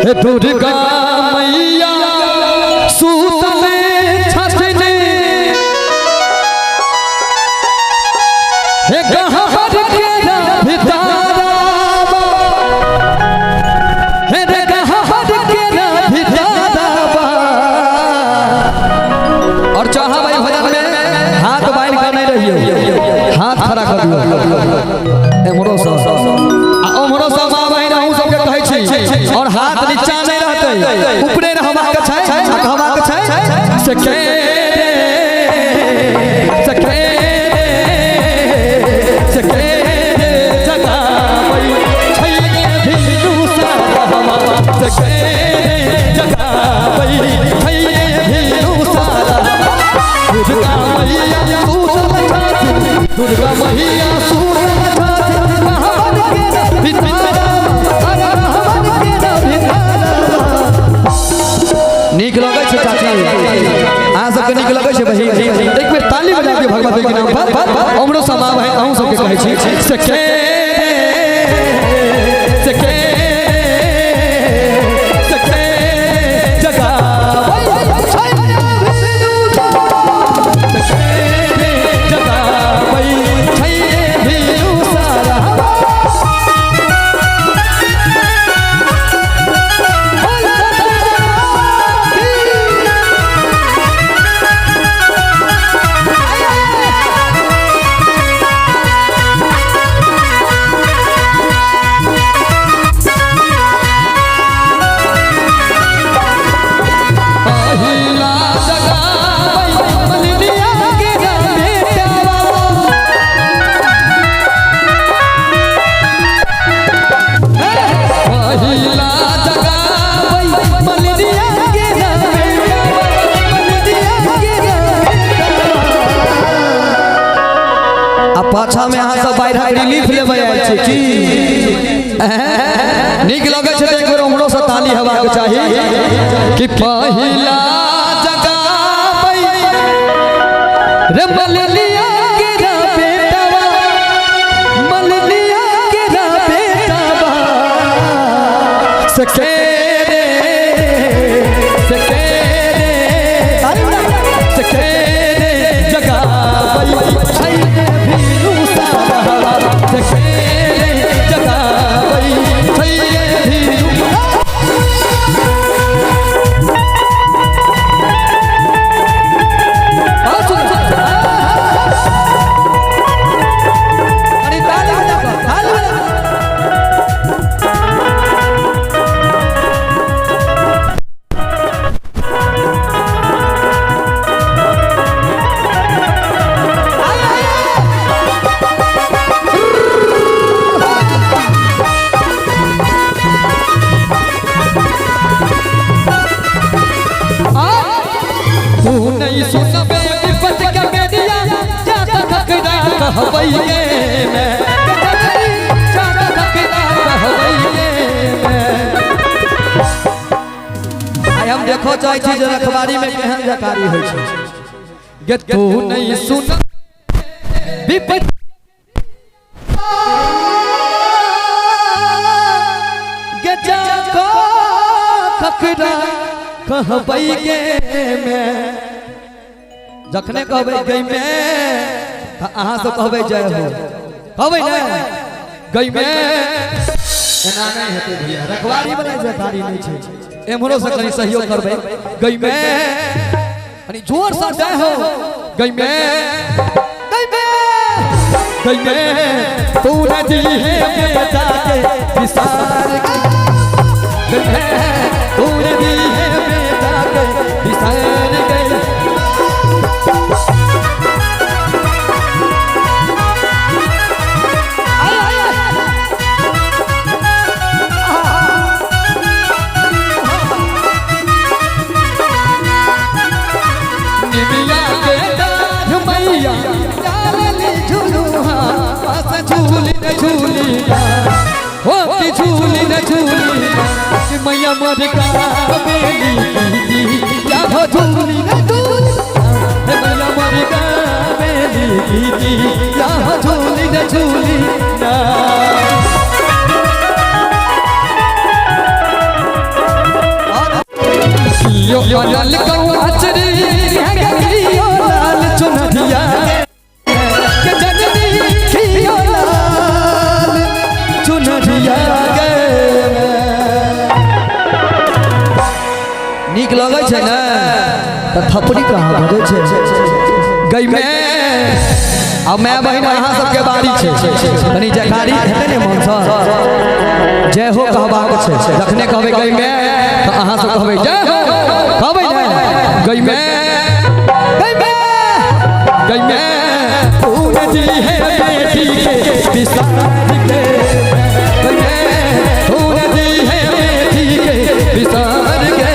हे दुर्गा मैया सूतले छछने हे गहर के भिताराबा हे रे गहर के भिताराबा। और चाहा भाई भजन में हाथ बांध कर नहीं रहिए, हाथ खड़ा कर दियो एमरो सा ओमरो सा मां बहिन हम सब के कहै छी। और हाथ नीचा नहीं रहते, ऊपरे रहबाक छै, कहबाक छै सके सके सके जगावै छै भिनु सारा सके जगावै छै भिनु सारा। दुर्गा मैया सूतल छथि, दुर्गा मैया सूतल छथि, रहन के भितारा अरे रहन के भितारा। नीक लगै छै चाची, अहाँ सबके नीक लगै छै बहिन? एक बेर ताली बजा दियौ भगवती के नाम पर। हमरो समा बहिन अहूँ सबके कहै छी सके सके सके जगावै छै भिनु सके जगावै छै भिनु सारा। पाछा में अहाँ सब बाहर रिलीफ लेबै आयल छी की? नीक लगै छै एक बेर हमरो से ताली हेबाक चाही कि पहिला जगाबै रे मललिया के रा बेटावा, मललिया के रा बेटावा सके रे सके रे सके रे जगाबै छै भिनु सारा सके जगावै छै भिनु। तू नहीं सुनबे विपत के बेदिया जा खकड़ा कहबै मैं जा खकड़ा कहबै मैं। आइ हम देखो चाहै छी जे रखबारी में केहन जकारी होइ छै गे। तू नहीं सुन विपत गे जा खकड़ा कहबै गे मैं। जखने कहबै गई में अहाँ सब कहबै जय हो, कहबै ने गई में एना नहीं हेतै भैया, रखवारी वाला जयकारी नहीं छै। एम्हरो से कनी सहयोग करबै गई में कनी जोर से जय हो गई में गई में गई में। तू नदी है बेटा के विसार गई में, तू नदी है बेटा के विसार गई। निमिया के डाढ़ मैया डालली झुलुहा पास झूली न झूली होती झूली न झूली मैया मर का बेली की या हो झूली न झूली मैया मर का बेली की या हो झूली न झूली ना। लियो लाल कौचरी लियो लाल चुनरिया के जननी लियो लाल चुनरिया गे नीक लगै छै ने त थपड़ी कहाँ भरे छै गई में अब मैं बहन अहाँ सबके बारी छै तनी जयकारी हेतै ने मन से जय हो कहबाक छै जखने कहबै गई में त अहाँ सब कहबै जय हो कहबै ने गई में गई में फूल दी है बेटी के विसार के गई में फूल दी है बेटी के विसार के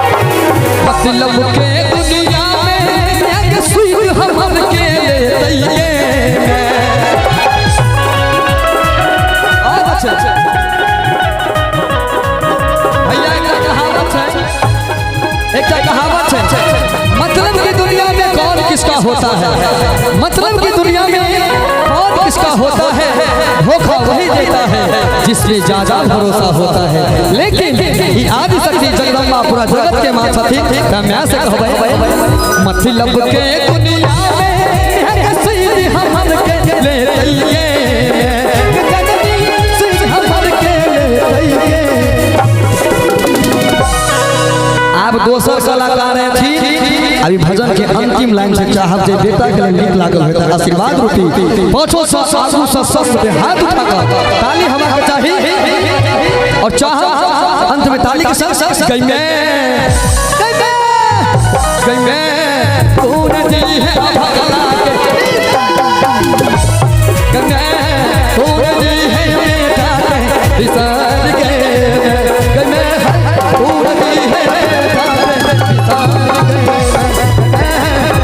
मतलब के दुनिया में एक सुई हमन के दैये अच्छा भैया एक कहावत है मतलब की दुनिया में कौन किसका होता है मतलब की दुनिया में कौन किसका होता है धोखा वही देता है जिसमें ज्यादा भरोसा होता है लेकिन आदि शक्ति जगदम्बा पूरा जगत के मां छथिन त मैं से कहबै मतलब के दुनिया में सीधी हमन के ले रहिए जननी सीधी हमन के ले रहिए आप दोसर कलाकार थी अभी भजन के अंतिम लाइन से चाहब जे बेटा के लिए गीत लागल होता आशीर्वाद रूपी पांचों सौ आगू सब पे हाथ उठाकर ताली हमारे चाहिए और चाहब अंत में ताली के संग गई में कौन दी है भगला के गंगा कौन दी है बेटा के विसार के गंगा कौन दी है बेटा के विसार के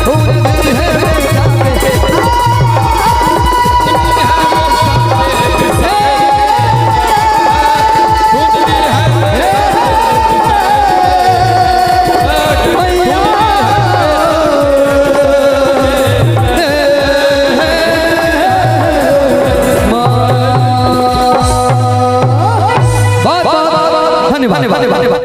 कौन दी है बेटा के धन्यवाद।